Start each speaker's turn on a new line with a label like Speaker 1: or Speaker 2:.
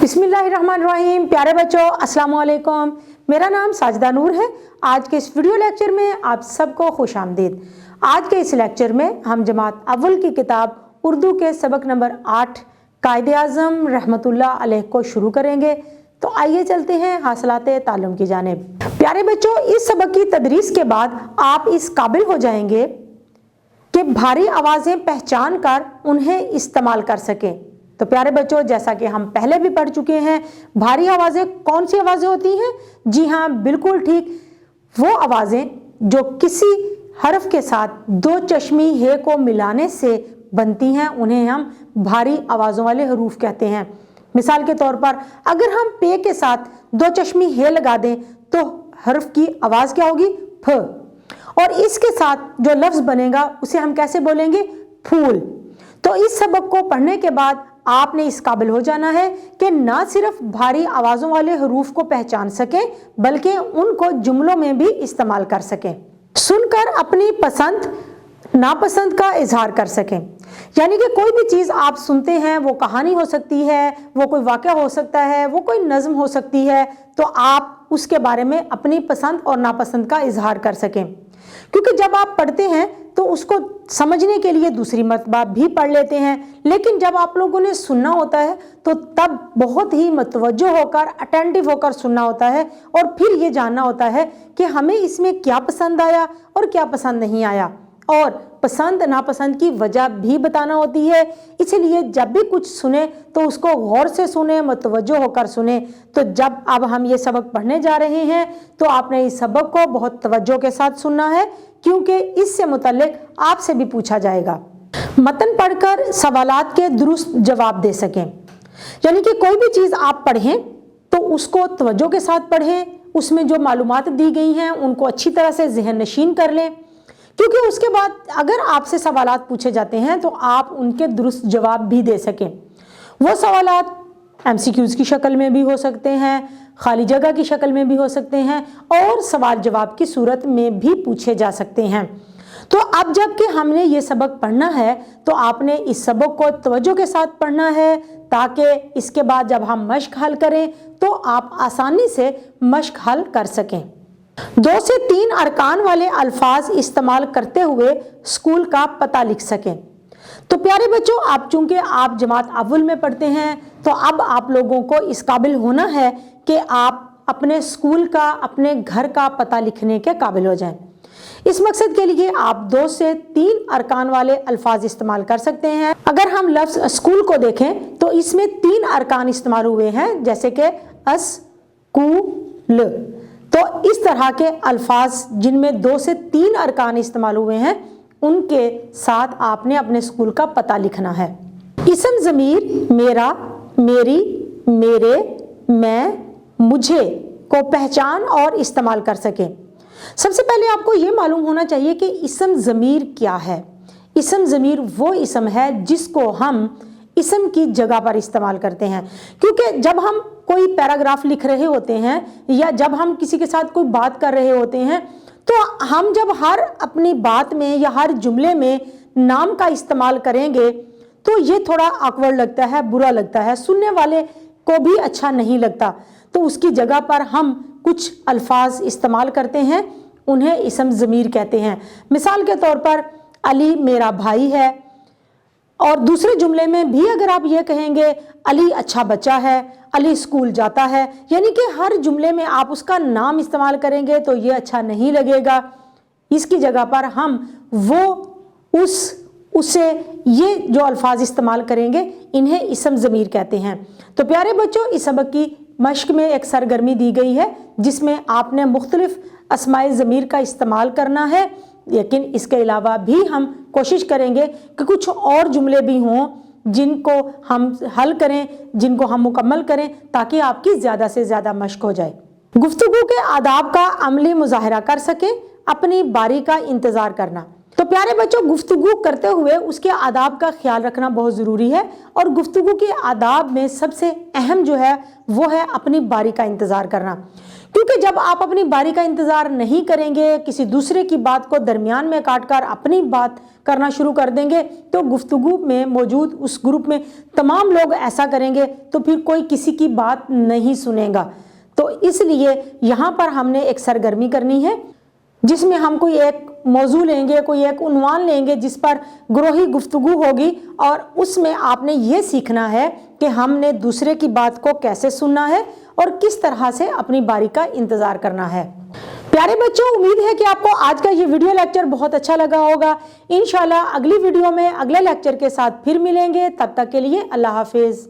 Speaker 1: बिस्मिल्लाहिर्रहमानिर्रहीम। प्यारे बच्चों, अस्सलाम वालेकुम। मेरा नाम साजिदा नूर है। आज के इस वीडियो लेक्चर में आप सबको खुश आमदीद। आज के इस लेक्चर में हम जमात अव्वल की किताब उर्दू के सबक नंबर 8 कायदे आज़म रहमतुल्लाह अलैह को शुरू करेंगे। तो आइए चलते हैं हासिलाते ताल्लुम की जानिब। प्यारे बच्चों, इस सबक की तदरीस के बाद आप इस काबिल हो जाएंगे कि भारी आवाज़ें पहचान कर उन्हें इस्तेमाल कर सकें। तो प्यारे बच्चों, जैसा कि हम पहले भी पढ़ चुके हैं, भारी आवाज़ें कौन सी आवाज़ें होती हैं? जी हाँ, बिल्कुल ठीक, वो आवाज़ें जो किसी हर्फ के साथ दो चश्मी हे को मिलाने से बनती हैं, उन्हें हम भारी आवाज़ों वाले हरूफ कहते हैं। मिसाल के तौर पर अगर हम पे के साथ दो चश्मी हे लगा दें तो हर्फ की आवाज़ क्या होगी? फ। और इसके साथ जो लफ्ज़ बनेगा उसे हम कैसे बोलेंगे? फूल। तो इस सबक को पढ़ने के बाद आपने इस काबिल हो जाना है कि ना सिर्फ भारी आवाज़ों वाले हरूफ को पहचान सकें बल्कि उनको जुमलों में भी इस्तेमाल कर सकें। सुनकर अपनी पसंद नापसंद का इजहार कर सकें। यानी कि कोई भी चीज़ आप सुनते हैं, वो कहानी हो सकती है, वो कोई वाक़या हो सकता है, वो कोई नज़म हो सकती है, तो आप उसके बारे में अपनी पसंद और नापसंद का इजहार कर सकें। क्योंकि जब आप पढ़ते हैं तो उसको समझने के लिए दूसरी मर्तबा भी पढ़ लेते हैं, लेकिन जब आप लोगों ने सुनना होता है तो तब बहुत ही मतवज्जो होकर, अटेंटिव होकर सुनना होता है और फिर ये जानना होता है कि हमें इसमें क्या पसंद आया और क्या पसंद नहीं आया, और पसंद नापसंद की वजह भी बताना होती है। इसलिए जब भी कुछ सुने तो उसको गौर से सुने, मतवज्जो होकर सुने। तो जब अब हम ये सबक पढ़ने जा रहे हैं तो आपने इस सबक को बहुत तवज्जो के साथ सुनना है, क्योंकि इससे मुतल्लिक आपसे भी पूछा जाएगा। मतन पढ़कर सवालात के दुरुस्त जवाब दे सकें। यानी कि कोई भी चीज़ आप पढ़ें तो उसको तवज्जो के साथ पढ़ें, उसमें जो मालूमात दी गई हैं उनको अच्छी तरह से ज़हन नशीन कर लें, क्योंकि उसके बाद अगर आपसे सवालात पूछे जाते हैं तो आप उनके दुरुस्त जवाब भी दे सकें। वो सवालात MCQs की शक्ल में भी हो सकते हैं, खाली जगह की शक्ल में भी हो सकते हैं और सवाल जवाब की सूरत में भी पूछे जा सकते हैं। तो अब जबकि हमने ये सबक पढ़ना है तो आपने इस सबक को तवज्जो के साथ पढ़ना है, ताकि इसके बाद जब हम मश्क हल करें तो आप आसानी से मश्क हल कर सकें। 2 से 3 अरकान वाले अल्फाज इस्तेमाल करते हुए स्कूल का पता लिख सकें। तो प्यारे बच्चों, आप चूंकि आप जमात अव्वल में पढ़ते हैं तो अब आप लोगों को इस काबिल होना है कि आप अपने स्कूल का, अपने घर का पता लिखने के काबिल हो जाएं। इस मकसद के लिए आप 2 से 3 अरकान वाले अल्फाज इस्तेमाल कर सकते हैं। अगर हम लफ्ज़ स्कूल को देखें तो इसमें 3 अरकान इस्तेमाल हुए हैं, जैसे कि अस्कूल। तो इस तरह के अल्फाज जिनमें 2 से 3 अरकान इस्तेमाल हुए हैं उनके साथ आपने अपने स्कूल का पता लिखना है। इसम ज़मीर मेरा, मेरी, मेरे, मैं, मुझे को पहचान और इस्तेमाल कर सकें। सबसे पहले आपको ये मालूम होना चाहिए कि इसम ज़मीर क्या है। इसम ज़मीर वो इसम है जिसको हम इसम की जगह पर इस्तेमाल करते हैं, क्योंकि जब हम कोई पैराग्राफ लिख रहे होते हैं या जब हम किसी के साथ कोई बात कर रहे होते हैं तो हम जब हर अपनी बात में या हर जुमले में नाम का इस्तेमाल करेंगे तो ये थोड़ा ऑकवर्ड लगता है, बुरा लगता है, सुनने वाले को भी अच्छा नहीं लगता। तो उसकी जगह पर हम कुछ अल्फाज इस्तेमाल करते हैं, उन्हें इसम ज़मीर कहते हैं। मिसाल के तौर पर अली मेरा भाई है, और दूसरे जुमले में भी अगर आप ये कहेंगे अली अच्छा बच्चा है, अली स्कूल जाता है, यानी कि हर जुमले में आप उसका नाम इस्तेमाल करेंगे तो ये अच्छा नहीं लगेगा। इसकी जगह पर हम उससे ये जो अल्फाज इस्तेमाल करेंगे इन्हें इसम ज़मीर कहते हैं। तो प्यारे बच्चों, इस सबक की मश्क में एक सरगर्मी दी गई है जिसमें आपने मुख्तलिफ अस्माए ज़मीर का इस्तेमाल करना है, लेकिन इसके अलावा भी हम कोशिश करेंगे कि कुछ और जुमले भी हों जिनको हम हल करें, जिनको हम मुकम्मल करें, ताकि आपकी ज़्यादा से ज़्यादा मश्क हो जाए। गुफ्तगू के आदाब का अमली मुजाहरा कर सकें, अपनी बारी का इंतज़ार करना। तो प्यारे बच्चों, गुफ्तगू करते हुए उसके आदाब का ख्याल रखना बहुत ज़रूरी है, और गुफ्तगू के आदाब में सबसे अहम जो है वो है अपनी बारी का इंतज़ार करना। کیونکہ جب آپ اپنی باری کا انتظار نہیں کریں گے، کسی دوسرے کی بات کو درمیان میں کاٹ کر اپنی بات کرنا شروع کر دیں گے، تو گفتگو میں موجود اس گروپ میں تمام لوگ ایسا کریں گے تو پھر کوئی کسی کی بات نہیں سنے گا۔ تو اس لیے یہاں پر ہم نے ایک سرگرمی کرنی ہے جس میں ہم کوئی ایک موضوع لیں گے، کوئی ایک عنوان لیں گے جس پر گروہی گفتگو ہوگی، اور اس میں آپ نے یہ سیکھنا ہے کہ ہم نے دوسرے کی بات کو کیسے سننا ہے اور کس طرح سے اپنی باری کا انتظار کرنا ہے۔ پیارے بچوں، امید ہے کہ آپ کو آج کا یہ ویڈیو لیکچر بہت اچھا لگا ہوگا۔ انشاءاللہ اگلی ویڈیو میں اگلے لیکچر کے ساتھ پھر ملیں گے، تب تک کے لیے اللہ حافظ۔